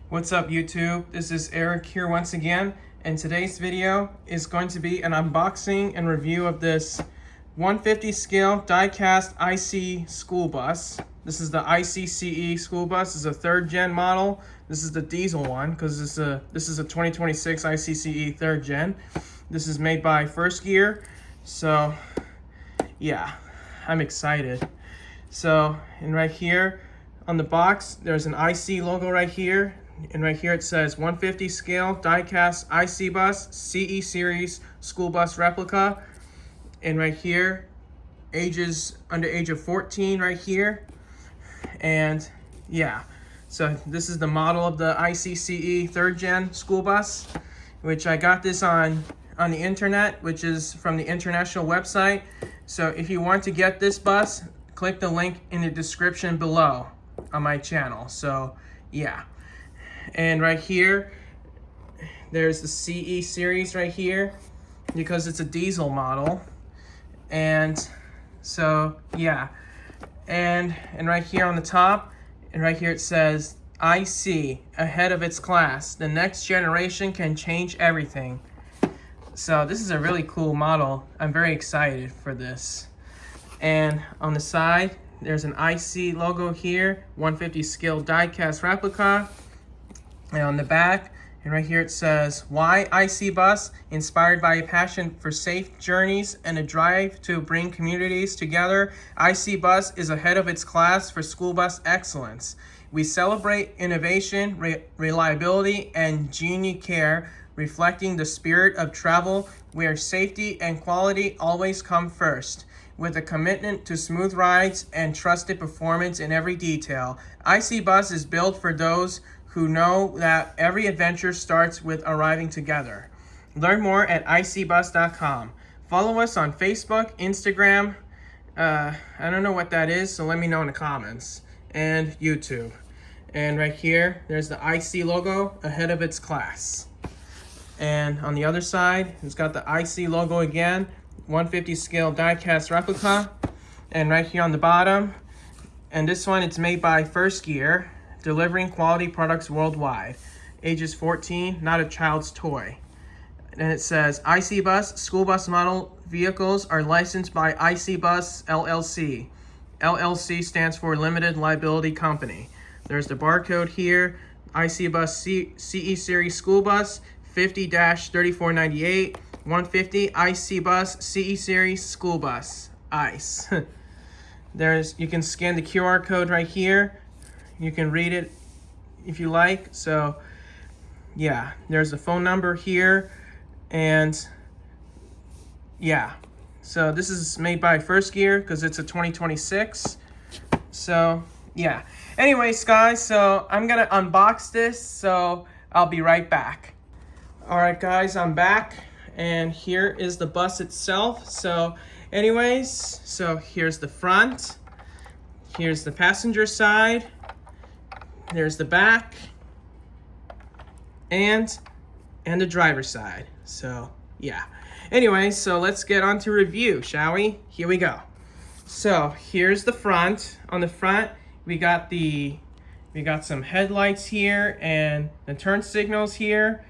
What's up YouTube? This is Eric here once again, and today's video is going to be an unboxing and review of this 150 scale die-cast IC school bus. This is the ICCE school bus. This is a 3rd gen model. This is the diesel one because this is a 2026 ICCE 3rd gen. This is made by First Gear. So yeah, I'm excited. So, and right here on the box, there's an IC logo right here. And right here it says 150 scale die-cast IC bus, CE series school bus replica. And right here, ages under age of 14 right here. And yeah, so this is the model of the ICCE 3rd gen school bus, which I got this on the internet, which is from the international website. So if you want to get this bus, click the link in the description below on my channel. So yeah. And right here, there's the CE series right here because it's a diesel model. And so yeah, and right here on the top, and right here it says IC, ahead of its class. The next generation can change everything. So this is a really cool model. I'm very excited for this. And on the side, there's an IC logo here, 150 scale die-cast replica. And on the back, and right here it says, why IC Bus? Inspired by a passion for safe journeys and a drive to bring communities together, IC Bus is ahead of its class for school bus excellence. We celebrate innovation, reliability, and genuine care, reflecting the spirit of travel where safety and quality always come first. With a commitment to smooth rides and trusted performance in every detail, IC Bus is built for those who know that every adventure starts with arriving together. Learn more at icbus.com. Follow us on Facebook, Instagram, I don't know what that is, so let me know in the comments, and YouTube. And right here, there's the IC logo ahead of its class. And on the other side, it's got the IC logo again, 150 scale die-cast replica. And right here on the bottom, and this one, it's made by First Gear, delivering quality products worldwide. Ages 14, not a child's toy. And it says, IC Bus school bus model vehicles are licensed by IC Bus LLC. LLC stands for Limited Liability Company. There's the barcode here. IC Bus CE Series School Bus, 50-3498, 150 IC Bus CE Series School Bus, ICE. You can scan the QR code right here. You can read it if you like. So yeah, there's a phone number here. And yeah, so this is made by First Gear because it's a 2026. So yeah, anyways guys, so I'm gonna unbox this, so I'll be right back. All right guys, I'm back, and here is the bus itself. So anyways, so here's the front, here's the passenger side, there's the back, and the driver's side. So yeah, anyway, so let's get on to review, shall we? Here we go. So here's the front. On the front, we got some headlights here and the turn signals here,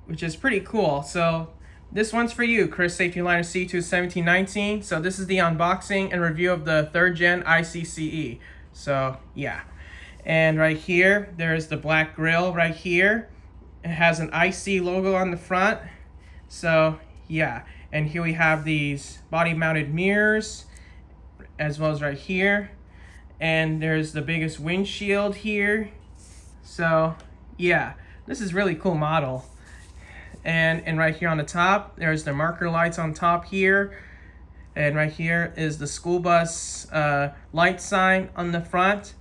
which is pretty cool. So this one's for you, Chris Safety Liner C2 1719. So this is the unboxing and review of the 3rd gen ICCE. So yeah. And right here, there's the black grille right here. It has an IC logo on the front. So yeah, and here we have these body mounted mirrors as well as right here. And there's the biggest windshield here. So yeah, this is really cool model. And right here on the top, there's the marker lights on top here. And right here is the school bus light sign on the front.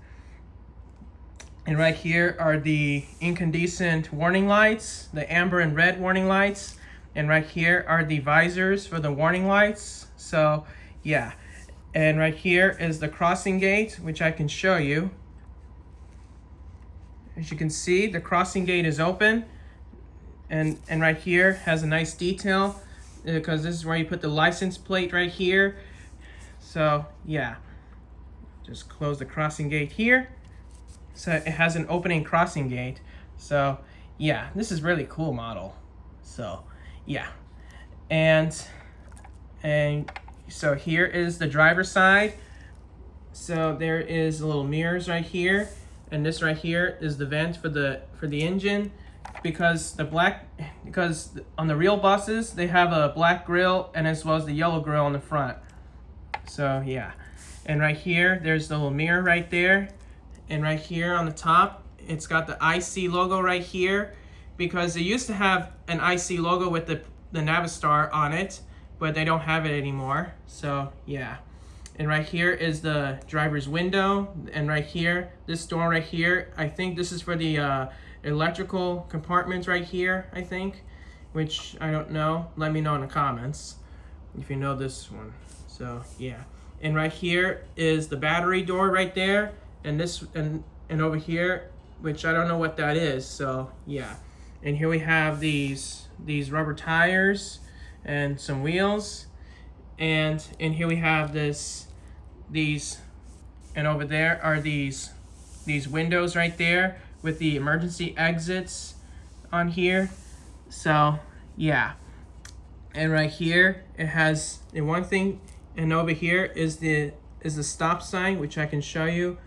And right here are the incandescent warning lights, the amber and red warning lights. And right here are the visors for the warning lights. So yeah, and right here is the crossing gate, which I can show you. As you can see, the crossing gate is open. And right here has a nice detail because this is where you put the license plate right here. So yeah, just close the crossing gate here. So it has an opening crossing gate. So yeah, this is really cool model. So yeah, and so here is the driver's side. So there is little mirrors right here, and this right here is the vent for the engine, because on the real buses they have a black grill and as well as the yellow grill on the front. So yeah, and right here there's the little mirror right there, and right here on the top it's got the IC logo right here, because they used to have an IC logo with the Navistar on it, but they don't have it anymore. So yeah. And right here is the driver's window, and right here, this door right here, I think this is for the electrical compartments right here, I think, which I don't know. Let me know in the comments if you know this one. So yeah, and right here is the battery door right there, and this and over here, which I don't know what that is. So yeah, and here we have these rubber tires and some wheels, and here we have these, and over there are these windows right there with the emergency exits on here. So yeah, and right here it has the one thing, and over here is the stop sign, which I can show you.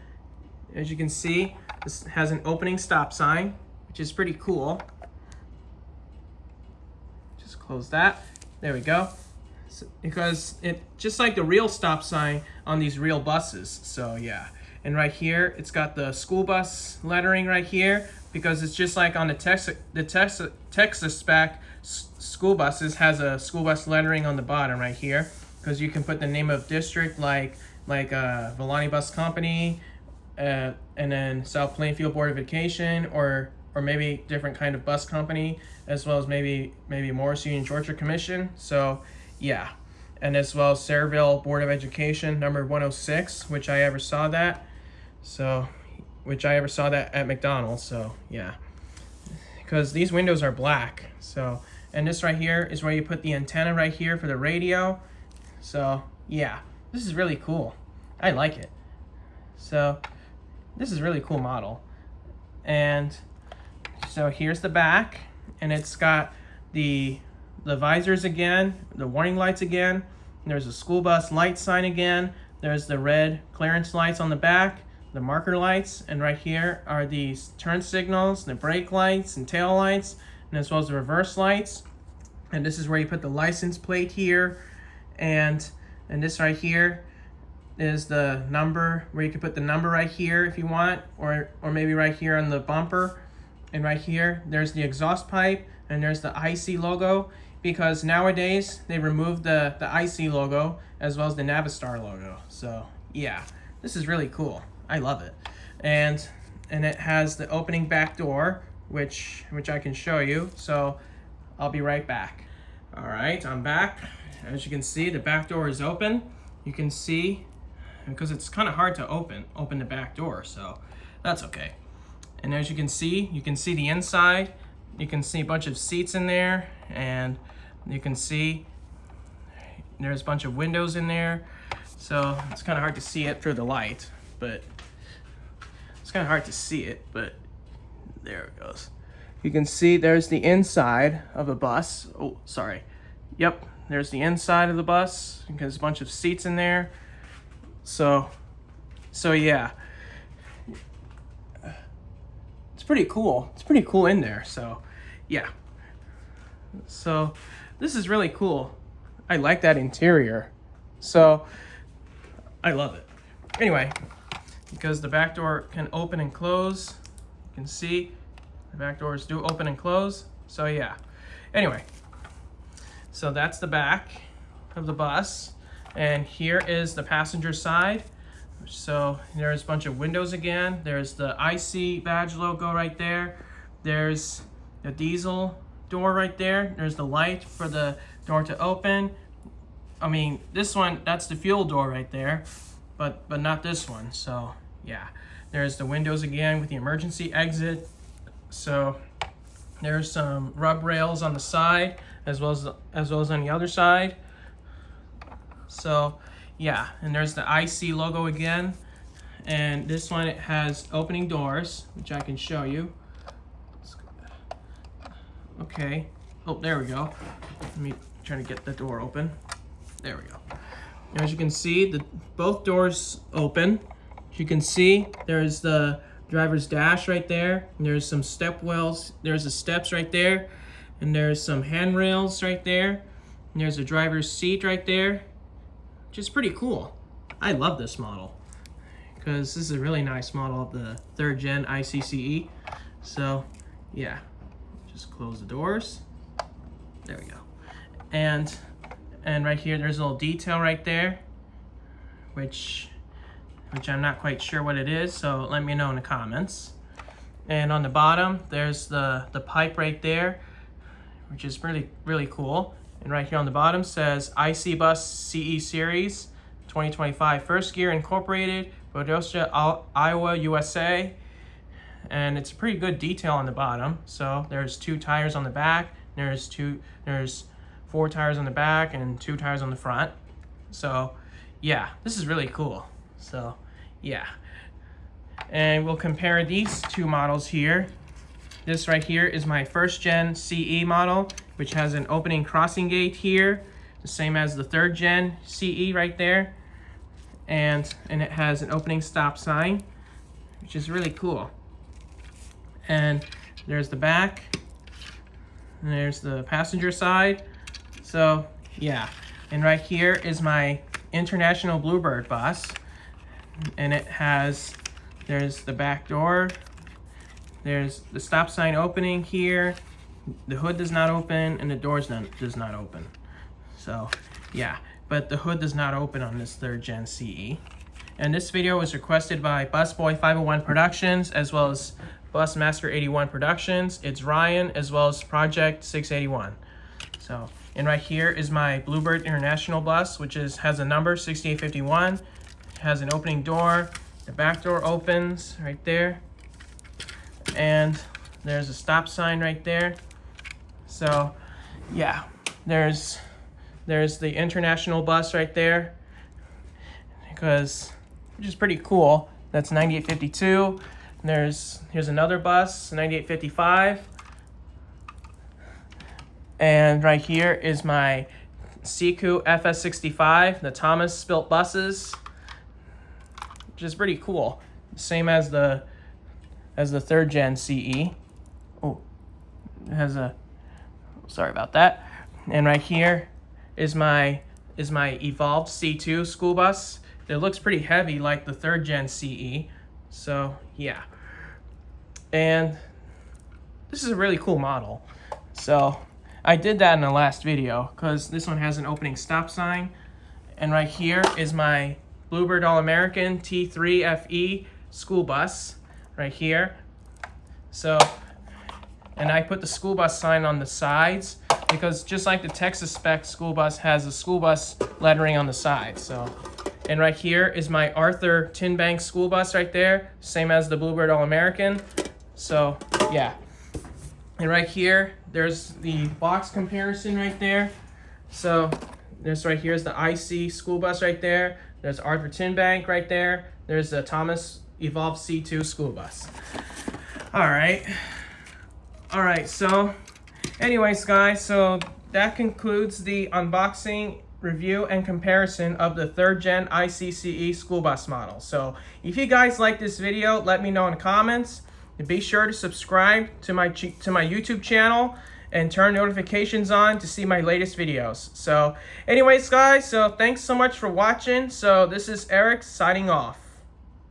As you can see, this has an opening stop sign, which is pretty cool. Just close that. There we go. Because it just like the real stop sign on these real buses. So yeah, and right here it's got the school bus lettering right here, because it's just like on the Texas spec school buses has a school bus lettering on the bottom right here, because you can put the name of district like Villani Bus Company, and then South Plainfield Board of Education, or maybe different kind of bus company, as well as maybe Morris Union Georgia Commission. So yeah, and as well as Sayreville Board of Education number 106, which I ever saw that. So, which I ever saw that at McDonald's. So yeah, because these windows are black. So, and this right here is where you put the antenna right here for the radio. So yeah, this is really cool. I like it. So this is a really cool model. And so here's the back, and it's got the visors again, the warning lights again. There's a school bus light sign again. There's the red clearance lights on the back, the marker lights, and right here are these turn signals, the brake lights and tail lights, and as well as the reverse lights. And this is where you put the license plate here, and this right here is the number, where you can put the number right here if you want, or maybe right here on the bumper. And right here there's the exhaust pipe, and there's the IC logo, because nowadays they removed the IC logo as well as the Navistar logo. So yeah, this is really cool. I love it. And it has the opening back door, which I can show you. So I'll be right back. All right, I'm back. As you can see, the back door is open. You can see, because it's kind of hard to open the back door, so that's okay. And as you can see the inside. You can see a bunch of seats in there, and you can see there's a bunch of windows in there. So it's kind of hard to see it through the light, but there it goes. You can see there's the inside of a bus. Oh, sorry. Yep, there's the inside of the bus, because there's a bunch of seats in there. So yeah. It's pretty cool. It's pretty cool in there. So yeah. So this is really cool. I like that interior. So I love it. Anyway, because the back door can open and close. You can see the back doors do open and close. So yeah. Anyway, so that's the back of the bus. And here is the passenger side. So there's a bunch of windows again. There's the IC badge logo right there. There's the diesel door right there. There's the light for the door to open. I mean, this one, that's the fuel door right there, but not this one. So yeah, there's the windows again with the emergency exit. So there's some rub rails on the side as well as on the other side. So yeah, and there's the IC logo again. And this one, it has opening doors, which I can show you. Okay. Oh, there we go. Let me try to get the door open. There we go. As you can see, both doors open. As you can see, there's the driver's dash right there. And there's some step wells. There's the steps right there. And there's some handrails right there. And there's a driver's seat right there, which is pretty cool. I love this model because this is a really nice model of the 3rd gen ICCE. So yeah, just close the doors. There we go. And right here, there's a little detail right there, which I'm not quite sure what it is, so let me know in the comments. And on the bottom, there's the pipe right there, which is really cool. And right here on the bottom says IC Bus CE Series 2025 First Gear Incorporated, Bodosia, Iowa, USA. And it's a pretty good detail on the bottom. So there's 2 tires on the back, there's 4 tires on the back and 2 tires on the front. So yeah, this is really cool. So yeah, and we'll compare these 2 models here. This right here is my 1st gen CE model, which has an opening crossing gate here, the same as the 3rd gen CE right there. And it has an opening stop sign, which is really cool. And there's the back, and there's the passenger side. So yeah, and right here is my International Bluebird bus, and there's the back door, there's the stop sign opening here, the hood does not open, and the doors does not open. So yeah, but the hood does not open on this 3rd gen CE. And this video was requested by Busboy 501 Productions as well as Busmaster 81 Productions. It's Ryan as well as Project 681. So, and right here is my Bluebird International bus, which has a number 6851. It has an opening door. The back door opens right there. And there's a stop sign right there. So yeah, there's the International bus right there, which is pretty cool. That's 9852. Here's another bus, 9855. And right here is my Siku FS65, the Thomas built buses, which is pretty cool. Same as the 3rd gen CE. Oh, it has sorry about that. And right here is my Evolved C2 school bus. It looks pretty heavy like the 3rd gen CE. So yeah, and this is a really cool model. So I did that in the last video because this one has an opening stop sign. And right here is my Bluebird All-American T3FE school bus right here. So, and I put the school bus sign on the sides because just like the Texas spec school bus has a school bus lettering on the side. So, and right here is my Arthur Tin Bank school bus right there, same as the Bluebird All-American. So yeah, and right here there's the box comparison right there. So this right here is the IC school bus right there. There's Arthur Tin Bank right there. There's the Thomas Evolved C2 school bus. All right, so anyways guys, so that concludes the unboxing, review, and comparison of the 3rd gen ICCE school bus model. So if you guys like this video, let me know in the comments, and be sure to subscribe to my YouTube channel and turn notifications on to see my latest videos. So anyways guys, so thanks so much for watching. So this is Eric signing off.